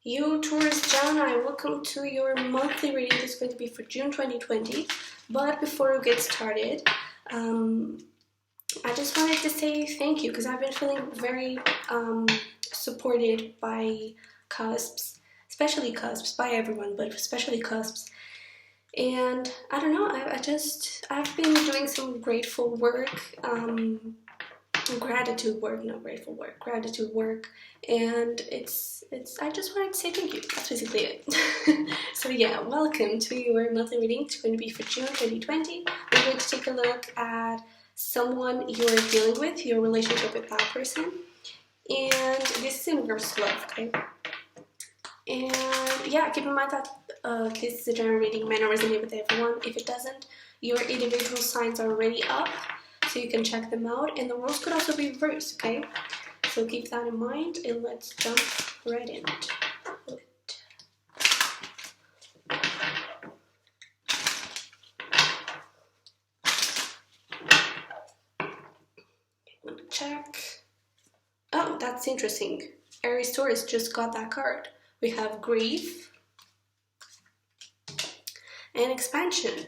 Yo, Taurus-Gemini, welcome to your monthly reading. This is going to be for June 2020. But before we get started, I just wanted to say thank you because I've been feeling very supported by CUSPs, especially CUSPs, by everyone, but especially CUSPs. And I don't know, I've been doing some grateful work, gratitude work, not grateful work, gratitude work, and I just wanted to say thank you. That's basically it. So yeah, welcome to your monthly reading. It's going to be for June 2020. We're going to take a look at someone you're dealing with, your relationship with that person, and this is in regards to love, okay? And yeah, keep in mind that this is a general reading, may not resonate with everyone. If it doesn't, your individual signs are already up, so you can check them out, and the roles could also be reversed, okay? So keep that in mind, and let's jump right into it. I'm gonna check. Oh, that's interesting. Aries Taurus just got that card. We have grief and expansion.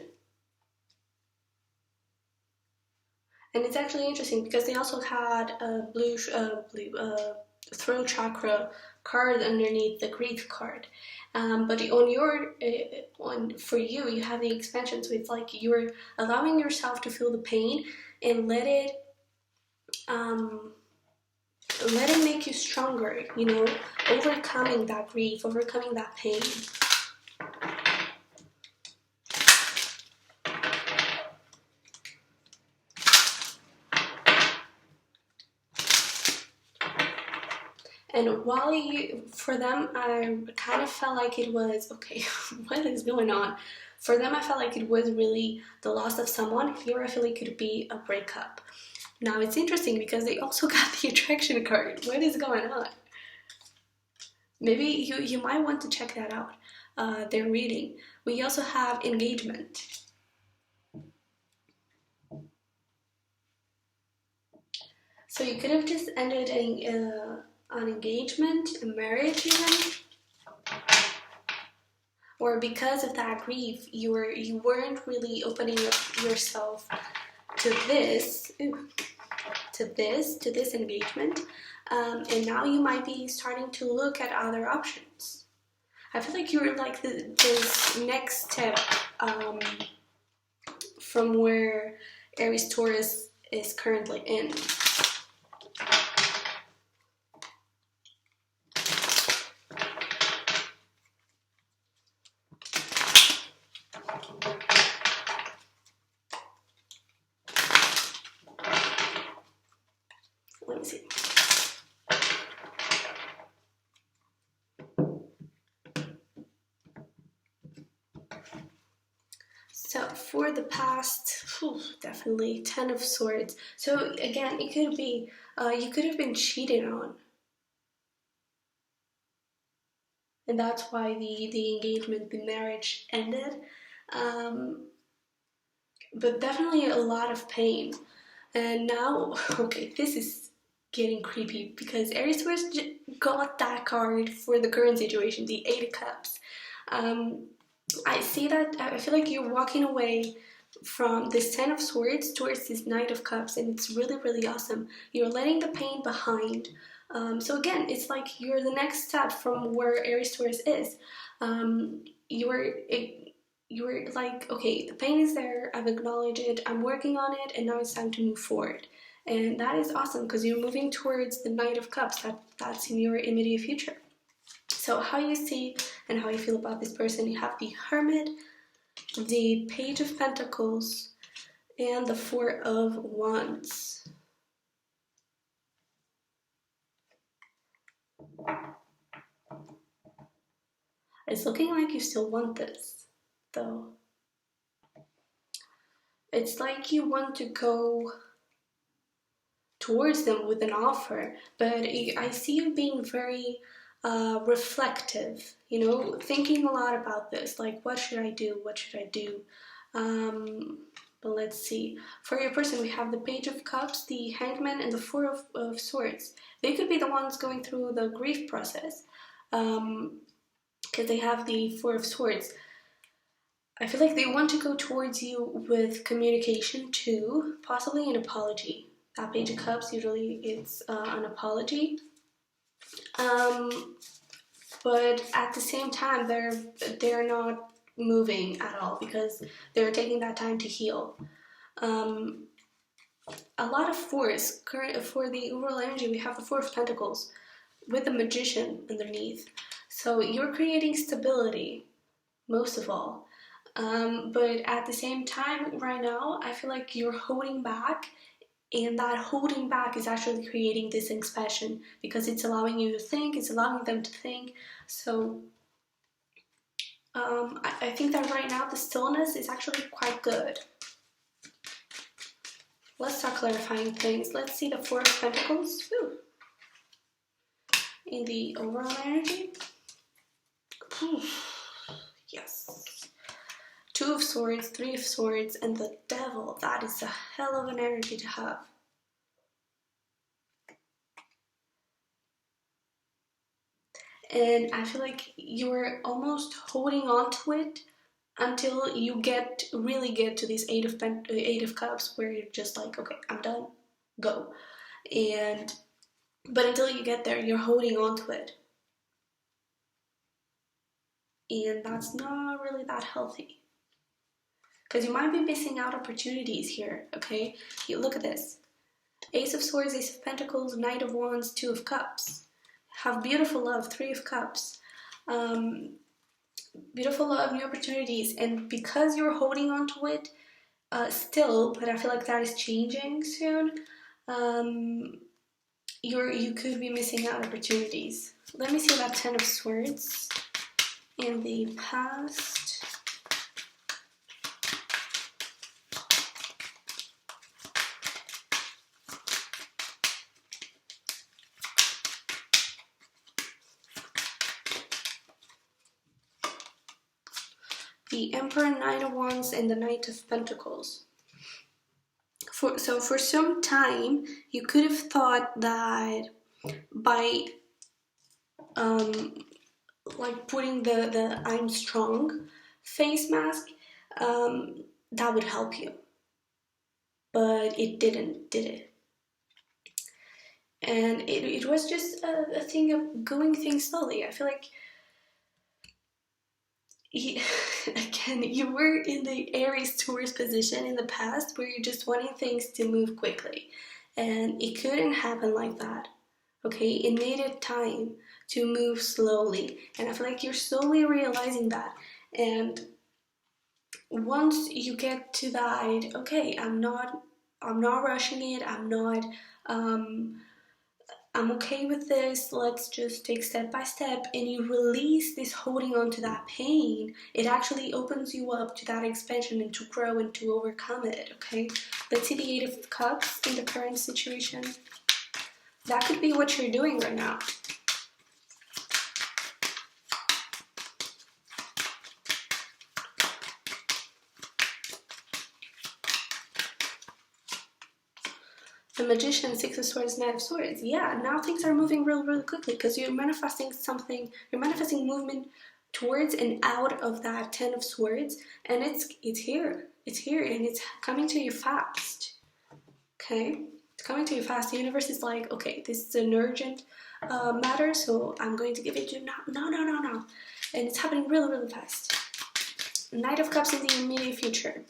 And it's actually interesting because they also had a blue throat chakra card underneath the grief card. But for you, you have the expansion, so it's like you're allowing yourself to feel the pain and let it make you stronger, you know, overcoming that grief, overcoming that pain. And for them, I kind of felt like it was, okay, what is going on? For them, I felt like it was really the loss of someone. Here, I feel like it could be a breakup. Now, it's interesting because they also got the attraction card. What is going on? Maybe you might want to check that out, their reading. We also have engagement. So you could have just ended an engagement, a marriage even, or because of that grief, you weren't really opening up yourself to this engagement, and now you might be starting to look at other options. I feel like you're like this next step from where Aries Taurus is currently in. Let me see. So for the past, definitely 10 of Swords. So again, it could be, you could have been cheated on. And that's why the engagement, the marriage ended. But definitely a lot of pain. And now, okay, this is getting creepy because Aries Taurus got that card for the current situation, the Eight of Cups. I see that, I feel like you're walking away from this Ten of Swords towards this Knight of Cups, and it's really, really awesome. You're letting the pain behind. So again, it's like you're the next step from where Aries Taurus is. You were like, okay, the pain is there, I've acknowledged it, I'm working on it, and now it's time to move forward. And that is awesome because you're moving towards the Knight of Cups. That's in your immediate future. So how you see and how you feel about this person, you have the Hermit, the Page of Pentacles, and the Four of Wands. It's looking like you still want this, though. It's like you want to go towards them with an offer, but I see you being very reflective, you know, thinking a lot about this, like what should I do, what should I do? But let's see. For your person, we have the Page of Cups, the Hangman, and the Four of Swords. They could be the ones going through the grief process. because they have the Four of Swords. I feel like they want to go towards you with communication too, possibly an apology. That Page of Cups, usually it's an apology. But at the same time, they're not moving at all because they're taking that time to heal. A lot of force for the overall energy. We have the Four of Pentacles with the Magician underneath. So you're creating stability, most of all. But at the same time, right now, I feel like you're holding back, and that holding back is actually creating this expansion because it's allowing you to think, it's allowing them to think. So I think that right now the stillness is actually quite good. Let's start clarifying things. Let's see the Four of Pentacles. Whew. In the overall energy. Ooh. Yes. Two of Swords, Three of Swords, and the Devil. That is a hell of an energy to have. And I feel like you're almost holding on to it until you really get to this Eight of Cups, where you're just like, okay, I'm done, go. But until you get there, you're holding on to it. And that's not really that healthy. Because you might be missing out opportunities here, okay? Look at this. Ace of Swords, Ace of Pentacles, Knight of Wands, Two of Cups. Have beautiful love, Three of Cups. Beautiful love, new opportunities. And because you're holding on to it still, but I feel like that is changing soon, you could be missing out opportunities. Let me see that Ten of Swords in the past. The Emperor, Nine of Wands, and the Knight of Pentacles. So for some time, you could have thought that by like putting the I'm strong face mask, that would help you. But it didn't, did it? And it was just a thing of going things slowly. I feel like again, you were in the Aries Taurus position in the past where you're just wanting things to move quickly, and it couldn't happen like that. Okay, it needed time to move slowly, and I feel like you're slowly realizing that. And once you get to that, okay, I'm not rushing it. I'm okay with this, let's just take step by step, and you release this holding on to that pain, it actually opens you up to that expansion and to grow and to overcome it, okay? Let's see the Eight of Cups in the current situation. That could be what you're doing right now. The Magician, Six of Swords, Knight of Swords. Yeah, now things are moving really quickly because you're manifesting something. You're manifesting movement towards and out of that Ten of Swords, and it's here. It's here, and it's coming to you fast. Okay, it's coming to you fast. The universe is like, okay, this is an urgent matter, so I'm going to give it to you now. No, and it's happening really fast. Knight of Cups in the immediate future.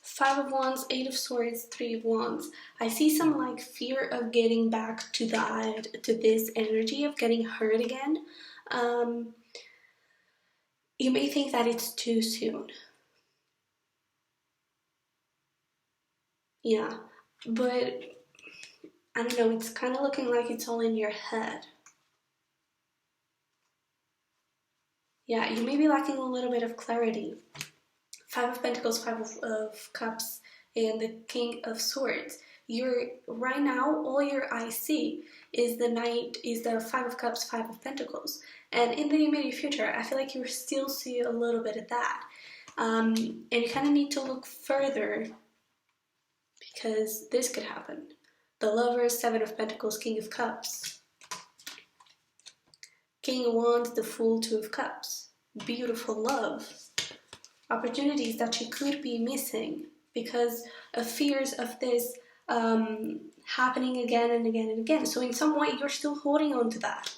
Five of Wands, Eight of Swords, Three of Wands. I see some like fear of getting back to this energy of getting hurt again. You may think that it's too soon. Yeah, but I don't know, it's kind of looking like it's all in your head. Yeah, you may be lacking a little bit of clarity. Five of Pentacles, Five of Cups, and the King of Swords. Right now, all your eyes see is the Five of Cups, Five of Pentacles. And in the immediate future, I feel like you still see a little bit of that. And you kind of need to look further because this could happen. The Lovers, Seven of Pentacles, King of Cups. King of Wands, the Fool, Two of Cups. Beautiful love. Opportunities that you could be missing because of fears of this happening again and again and again. So in some way, you're still holding on to that.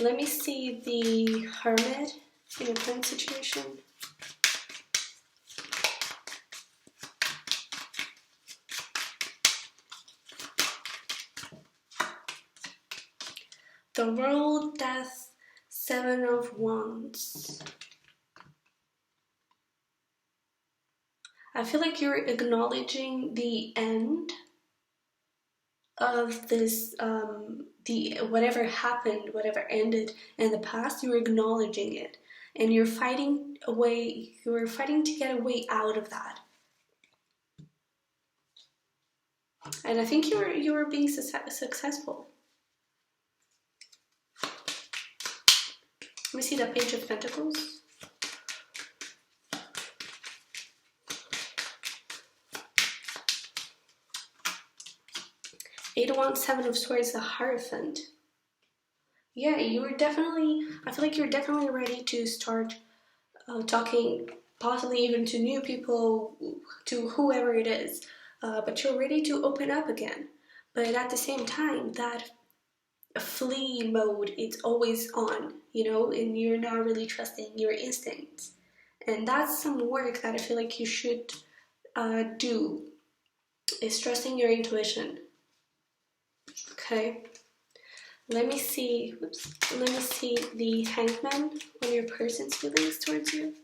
Let me see the Hermit in a current situation. The World, Death, Seven of Wands. I feel like you're acknowledging the end of this, the whatever happened, whatever ended in the past, you're acknowledging it. And you're fighting to get a way out of that. And I think you're being successful. Let me see the Page of Pentacles. Eight of Wands, Seven of Swords, the Hierophant. Yeah, I feel like you're definitely ready to start talking, possibly even to new people, to whoever it is. But you're ready to open up again. But at the same time, that flee mode, it's always on, you know, and you're not really trusting your instincts. And that's some work that I feel like you should do, is trusting your intuition. Okay, let me see the Hangman on your person's feelings towards you.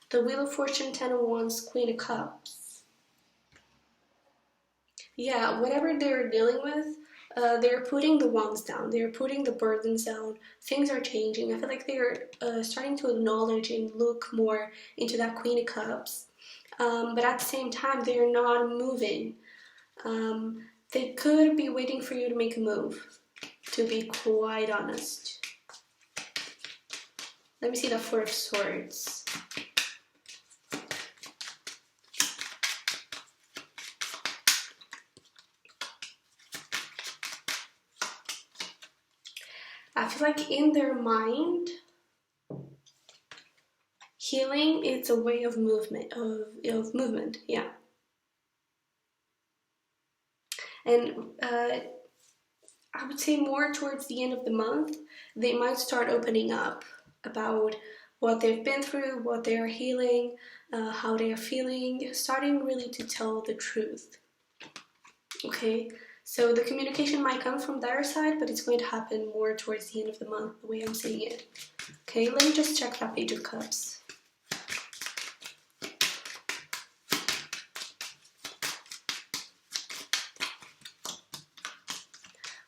The Wheel of Fortune, Ten of Wands, Queen of Cups. Yeah, whatever they're dealing with, they're putting the wands down. They're putting the burdens down. Things are changing. I feel like they're starting to acknowledge and look more into that Queen of Cups. But at the same time, they're not moving. They could be waiting for you to make a move, to be quite honest. Let me see the Four of Swords. I feel like in their mind, healing is a way of movement, yeah. And I would say more towards the end of the month, they might start opening up about what they've been through, what they are healing, how they are feeling, starting really to tell the truth. Okay, so the communication might come from their side, but it's going to happen more towards the end of the month, the way I'm seeing it. Okay, let me just check that Page of Cups.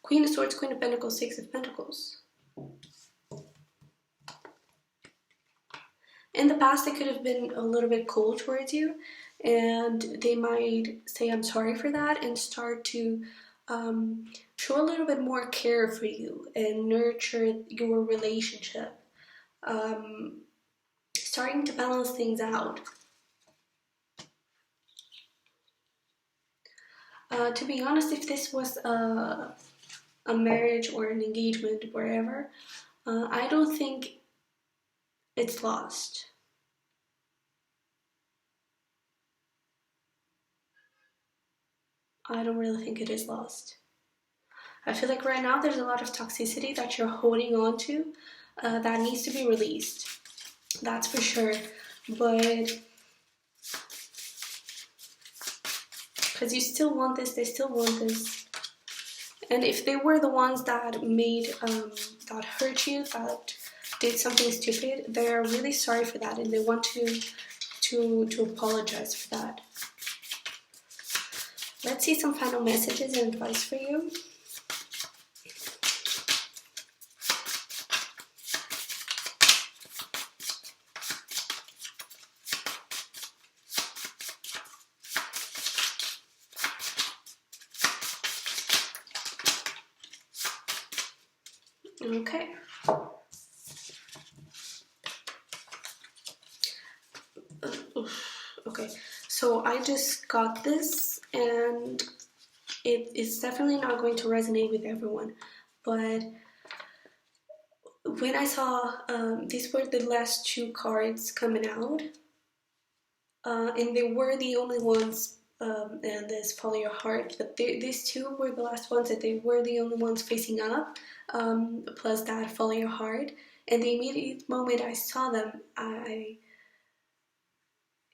Queen of Swords, Queen of Pentacles, Six of Pentacles. In the past, they could have been a little bit cold towards you, and they might say, I'm sorry for that, and start to show a little bit more care for you and nurture your relationship. Starting to balance things out. To be honest, if this was a marriage or an engagement, wherever, I don't think it's lost. I don't really think it is lost. I feel like right now there's a lot of toxicity that you're holding on to that needs to be released. That's for sure. But because you still want this, they still want this. And if they were the ones that made, that hurt you, that did something stupid, they're really sorry for that and they want to apologize for that. Let's see some final messages and advice for you. Okay. Okay, so I just got this, and it is definitely not going to resonate with everyone, but when I saw these were the last two cards coming out, and they were the only ones, and this Follow Your Heart, but these two were the last ones, and they were the only ones facing up, plus that Follow Your Heart. And the immediate moment I saw them,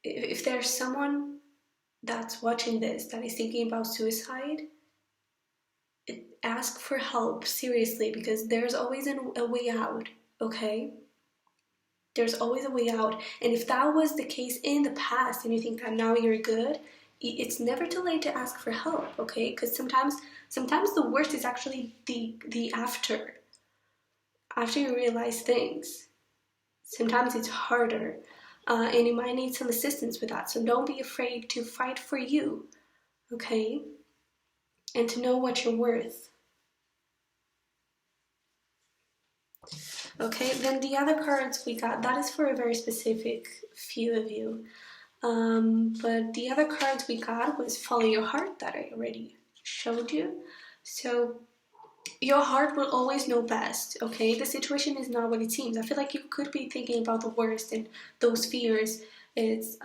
if there's someone that's watching this that is thinking about suicide, ask for help, seriously, because there's always a way out, okay? There's always a way out. And if that was the case in the past and you think that now you're good, it's never too late to ask for help, okay? Because sometimes the worst is actually the after you realize things. Sometimes it's harder, and you might need some assistance with that. So don't be afraid to fight for you, okay? And to know what you're worth. Okay, then the other cards we got, that is for a very specific few of you. But the other cards we got was Follow Your Heart, that I already showed you. So your heart will always know best, okay? The situation is not what it seems. I feel like you could be thinking about the worst and those fears. It's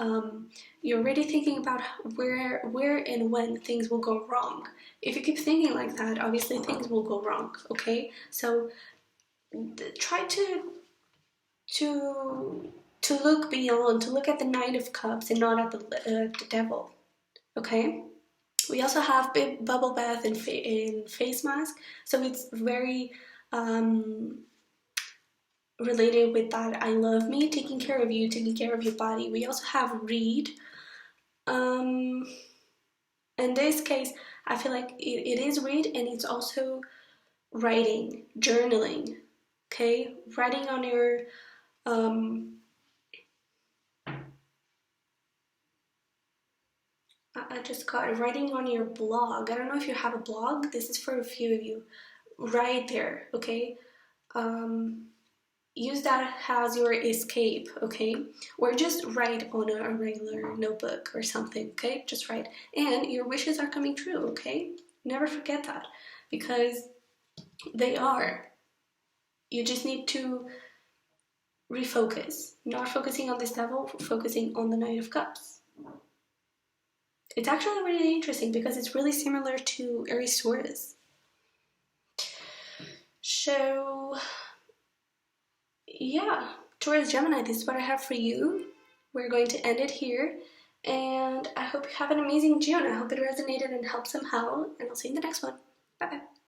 you're already thinking about where and when things will go wrong. If you keep thinking like that, obviously things will go wrong, okay? So try to look beyond, to look at the Knight of Cups and not at the Devil, okay? We also have bubble bath and face mask, so it's very related with that I love me, taking care of you, taking care of your body. We also have read. In this case, I feel like it is read, and it's also writing, journaling, okay? Writing on your I just got it. Writing on your blog. I don't know if you have a blog. This is for a few of you. Write there, okay? Use that as your escape, okay? Or just write on a regular notebook or something, okay? Just write. And your wishes are coming true, okay? Never forget that, because they are. You just need to refocus. Not focusing on this devil, focusing on the Knight of Cups. It's actually really interesting because it's really similar to Aries Taurus. So, yeah, Taurus-Gemini, this is what I have for you. We're going to end it here. And I hope you have an amazing June. I hope it resonated and helped somehow. And I'll see you in the next one. Bye-bye.